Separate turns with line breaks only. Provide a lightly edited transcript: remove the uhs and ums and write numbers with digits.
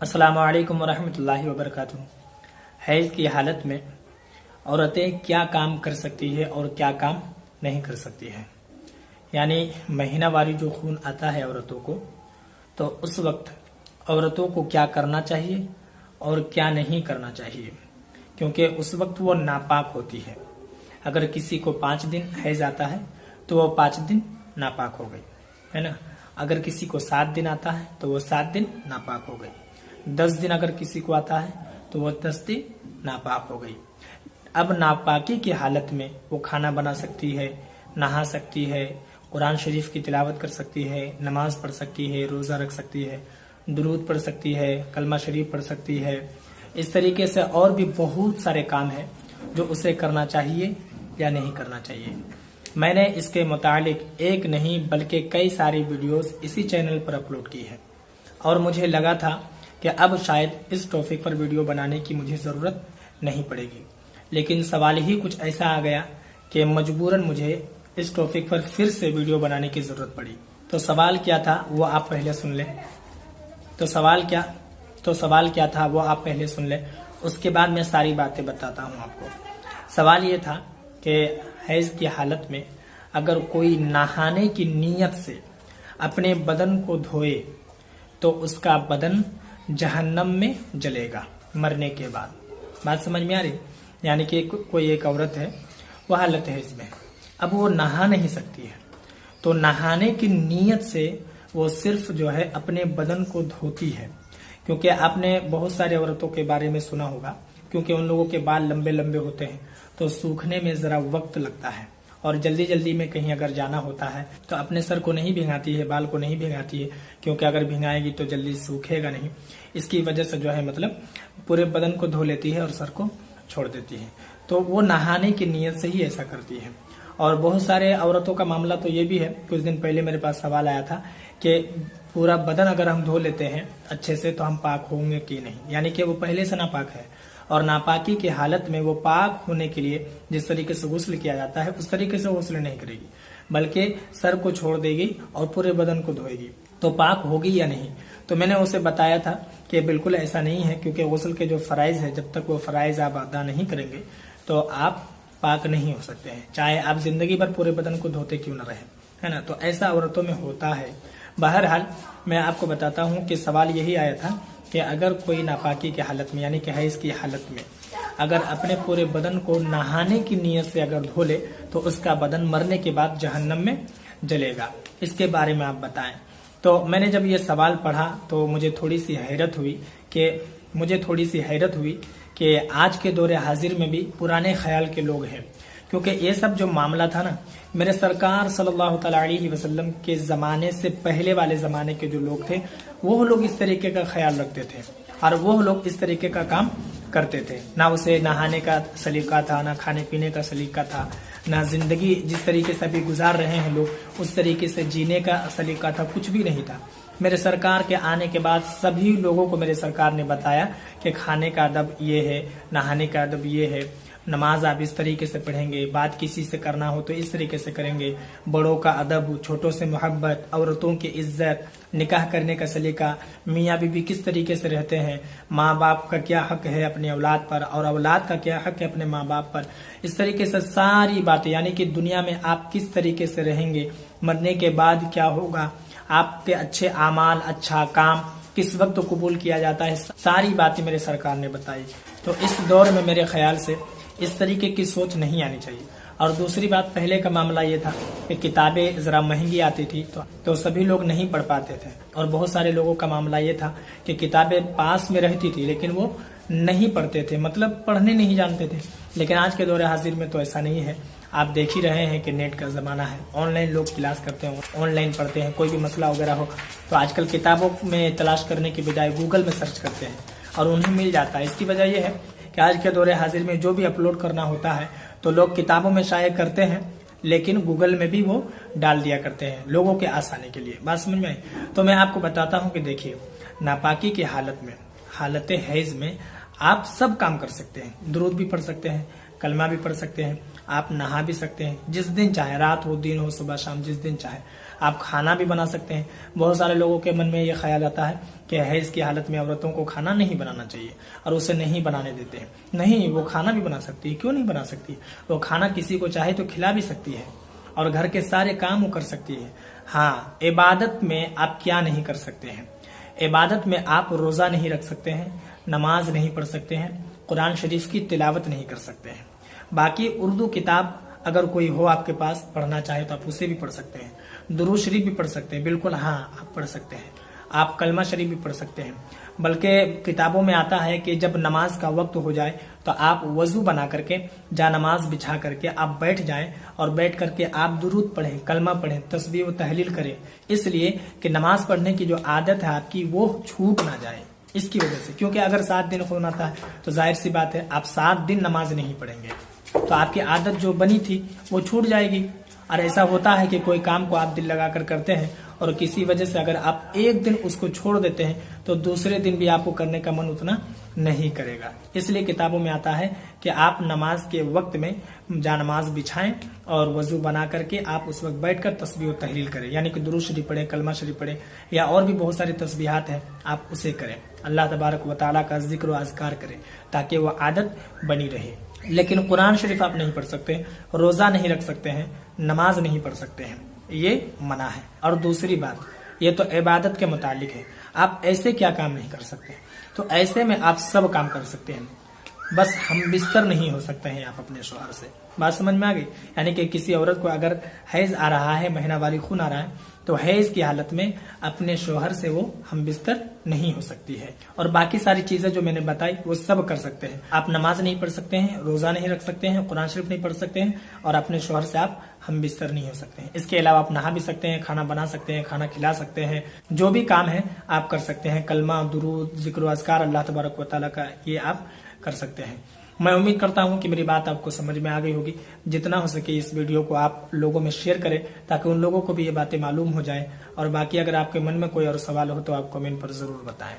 अस्सलामु अलैकुम वरहमतुल्लाहि वबरकातुहू। हैज़ की हालत में औरतें क्या काम कर सकती है और क्या काम नहीं कर सकती है। यानी महीनावारी जो खून आता है औरतों को, तो उस वक्त औरतों को क्या करना चाहिए और क्या नहीं करना चाहिए, क्योंकि उस वक्त वो नापाक होती है। अगर किसी को 5 दिन हैज़ आता है तो वो 5 दिन नापाक हो गई, है ना। अगर किसी को 7 दिन आता है तो वो 7 दिन नापाक हो गई। 10 दिन अगर किसी को आता है तो वो 10 दिन नापाक हो गई। अब नापाकी की हालत में वो खाना बना सकती है, नहा सकती है, कुरान शरीफ की तिलावत कर सकती है, नमाज पढ़ सकती है, रोजा रख सकती है, दुरूद पढ़ सकती है, कलमा शरीफ पढ़ सकती है। इस तरीके से और भी बहुत सारे काम हैं जो उसे करना चाहिए या नहीं करना चाहिए। मैंने इसके मुतालिक एक नहीं बल्कि कई सारी वीडियोस इसी चैनल पर अपलोड की है और मुझे लगा था कि अब शायद इस टॉपिक पर वीडियो बनाने की मुझे ज़रूरत नहीं पड़ेगी, लेकिन सवाल ही कुछ ऐसा आ गया कि मजबूरन मुझे इस टॉपिक पर फिर से वीडियो बनाने की ज़रूरत पड़ी। तो सवाल क्या था वो आप पहले सुन लें। तो सवाल क्या था वो आप पहले सुन लें, उसके बाद मैं सारी बातें बताता हूँ आपको। सवाल ये था कि हैज़ की हालत में अगर कोई नहाने की नीयत से अपने बदन को धोए तो उसका बदन जहन्नम में जलेगा मरने के बाद। बात समझ में आ रही? यानी कि कोई एक औरत है, वो हालत हैज़ में, अब वो नहा नहीं सकती है, तो नहाने की नीयत से वो सिर्फ जो है अपने बदन को धोती है। क्योंकि आपने बहुत सारे औरतों के बारे में सुना होगा, क्योंकि उन लोगों के बाल लंबे लंबे होते हैं तो सूखने में जरा वक्त लगता है, और जल्दी जल्दी में कहीं अगर जाना होता है तो अपने सर को नहीं भिगाती है, बाल को नहीं भिगाती है, क्योंकि अगर भिगाएगी तो जल्दी सूखेगा नहीं। इसकी वजह से जो है मतलब पूरे बदन को धो लेती है और सर को छोड़ देती है। तो वो नहाने की नीयत से ही ऐसा करती है। और बहुत सारे औरतों का मामला तो ये भी है, कुछ दिन पहले मेरे पास सवाल आया था कि पूरा बदन अगर हम धो लेते हैं अच्छे से तो हम पाक होंगे कि नहीं। यानी कि वो पहले से नापाक है और नापाकी की हालत में वो पाक होने के लिए जिस तरीके से गुस्ल किया जाता है उस तरीके से गुस्ल नहीं करेगी, बल्कि सर को छोड़ देगी और पूरे बदन को धोएगी, तो पाक होगी या नहीं। तो मैंने उसे बताया था कि बिल्कुल ऐसा नहीं है, क्योंकि गुस्ल के जो फराइज है, जब तक वो फराइज आप अदा नहीं करेंगे तो आप पाक नहीं हो सकते हैं, चाहे आप जिंदगी भर पूरे बदन को धोते क्यों न रहे, है ना। तो ऐसा औरतों में होता है। बहरहाल मैं आपको बताता हूँ कि सवाल यही आया था कि अगर कोई नापाकी की हालत में, यानी कि हैज़ की हालत में अगर अपने पूरे बदन को नहाने की नीयत से अगर धो ले तो उसका बदन मरने के बाद जहन्नम में जलेगा। इसके बारे में आप बताएं। तो मैंने जब ये सवाल पढ़ा तो मुझे थोड़ी सी हैरत हुई कि आज के दौरे हाजिर में भी पुराने ख्याल के लोग हैं, क्योंकि ये सब जो मामला था ना, मेरे सरकार सल्लल्लाहु अलैहि वसल्लम के ज़माने से पहले वाले ज़माने के जो लोग थे वो लोग इस तरीके का ख्याल रखते थे और वो लोग इस तरीके का काम करते थे। ना उसे नहाने का सलीका था, ना खाने पीने का सलीका था, ना जिंदगी जिस तरीके से अभी गुजार रहे हैं लोग उस तरीके से जीने का सलीका था, कुछ भी नहीं था। मेरे सरकार के आने के बाद सभी लोगों को मेरे सरकार ने बताया कि खाने का अदब ये है, नहाने का अदब ये है, नमाज आप इस तरीके से पढ़ेंगे, बात किसी से करना हो तो इस तरीके से करेंगे, बड़ों का अदब, छोटों से मोहब्बत, औरतों की इज्जत, निकाह करने का सलीका, मियाँ बीबी किस तरीके से रहते हैं, माँ बाप का क्या हक है अपने औलाद पर और औलाद का क्या हक है अपने माँ बाप पर। इस तरीके से सारी बातें, यानी कि दुनिया में आप किस तरीके से रहेंगे, मरने के बाद क्या होगा, आपके अच्छे आमाल, अच्छा काम किस वक्त तो कबूल किया जाता है, सारी बातें मेरे सरकार ने बताई। तो इस दौर में मेरे ख्याल से इस तरीके की सोच नहीं आनी चाहिए। और दूसरी बात, पहले का मामला ये था कि किताबें जरा महंगी आती थी तो सभी लोग नहीं पढ़ पाते थे, और बहुत सारे लोगों का मामला ये था कि किताबें पास में रहती थी लेकिन वो नहीं पढ़ते थे, मतलब पढ़ने नहीं जानते थे। लेकिन आज के दौरे हाजिर में तो ऐसा नहीं है। आप देख ही रहे हैं कि नेट का ज़माना है, ऑनलाइन लोग क्लास करते हैं, ऑनलाइन पढ़ते हैं। कोई भी मसला वगैरह हो तो आजकल किताबों में तलाश करने की बजाय गूगल में सर्च करते हैं और उन्हें मिल जाता है। इसकी वजह यह है कि आज के दौरे हाजिर में जो भी अपलोड करना होता है तो लोग किताबों में शायद करते हैं, लेकिन गूगल में भी वो डाल दिया करते हैं लोगों के आसानी के लिए। बात समझ में आई? तो मैं आपको बताता हूँ कि देखिए, नापाकी की हालत में, हालत हैज़ में आप सब काम कर सकते हैं, दुरूद भी पढ़ सकते हैं, कलमा भी पढ़ सकते हैं, आप नहा भी सकते हैं, जिस दिन चाहे, रात हो दिन हो सुबह शाम जिस दिन चाहे आप खाना भी बना सकते हैं। बहुत सारे लोगों के मन में ये ख्याल आता है कि हैज की हालत में औरतों को खाना नहीं बनाना चाहिए और उसे नहीं बनाने देते हैं। नहीं, वो खाना भी बना सकती है। क्यों नहीं बना सकती? वो खाना किसी को चाहे तो खिला भी सकती है और घर के सारे काम वो कर सकती है। हाँ, इबादत में आप क्या नहीं कर सकते हैं? इबादत में आप रोजा नहीं रख सकते हैं, नमाज नहीं पढ़ सकते हैं, कुरान शरीफ की तिलावत नहीं कर सकते हैं। बाकी उर्दू किताब अगर कोई हो आपके पास, पढ़ना चाहे तो आप उसे भी पढ़ सकते हैं। दुरूद शरीफ भी पढ़ सकते हैं, बिल्कुल हाँ आप पढ़ सकते हैं। आप कलमा शरीफ भी पढ़ सकते हैं। बल्कि किताबों में आता है कि जब नमाज का वक्त हो जाए तो आप वजू बना करके जा नमाज बिछा करके आप बैठ जाएं और बैठ करके आप दुरूद पढ़ें, कलमा पढ़ें, तस्बीह व तहलील करें, इसलिए कि नमाज पढ़ने की जो आदत है आपकी वो छूट ना जाए। इसकी वजह से, क्योंकि अगर 7 दिन खून आता है तो जाहिर सी बात है आप 7 दिन नमाज नहीं पढ़ेंगे तो आपकी आदत जो बनी थी वो छूट जाएगी। और ऐसा होता है कि कोई काम को आप दिल लगाकर करते हैं और किसी वजह से अगर आप एक दिन उसको छोड़ देते हैं तो दूसरे दिन भी आपको करने का मन उतना नहीं करेगा। इसलिए किताबों में आता है कि आप नमाज के वक्त में जा नमाज बिछाएं और वजू बना करके आप उस वक्त बैठकर तस्बीह और तहलील करें, यानी कि दुरूद शरीफ पढ़े, कलमा शरीफ पढ़े या और भी बहुत सारी तस्बीहात हैं, आप उसे करें। अल्लाह तबारक व तआला का जिक्र और अज़कार करें ताकि वह आदत बनी रहे। लेकिन कुरान शरीफ आप नहीं पढ़ सकते, रोजा नहीं रख सकते हैं, नमाज नहीं पढ़ सकते हैं, ये मना है। और दूसरी बात, ये तो इबादत के मुतालिक है, आप ऐसे क्या काम नहीं कर सकते? तो ऐसे में आप सब काम कर सकते हैं, बस हम बिस्तर नहीं हो सकते हैं आप अपने शौहर से। बात समझ में आ गई? यानी कि किसी औरत को अगर हैज आ रहा है, महीनावारी खून आ रहा है, तो हैज की हालत में अपने शौहर से वो हम बिस्तर नहीं हो सकती है। और बाकी सारी चीजें जो मैंने बताई वो सब कर सकते हैं। आप नमाज नहीं पढ़ सकते हैं, रोजा नहीं रख सकते हैं, कुरान शरीफ नहीं पढ़ सकते हैं और अपने शौहर से आप हम बिस्तर नहीं हो सकते हैं। इसके अलावा आप नहा भी सकते हैं, खाना बना सकते हैं, खाना खिला सकते हैं, जो भी काम है आप कर सकते हैं। कलमा, दुरूद, जिक्र, अज़कार अल्लाह तबारक व तआला का, ये आप कर सकते हैं। मैं उम्मीद करता हूं कि मेरी बात आपको समझ में आ गई होगी। जितना हो सके इस वीडियो को आप लोगों में शेयर करें ताकि उन लोगों को भी ये बातें मालूम हो जाए। और बाकी अगर आपके मन में कोई और सवाल हो तो आप कमेंट पर जरूर बताएं।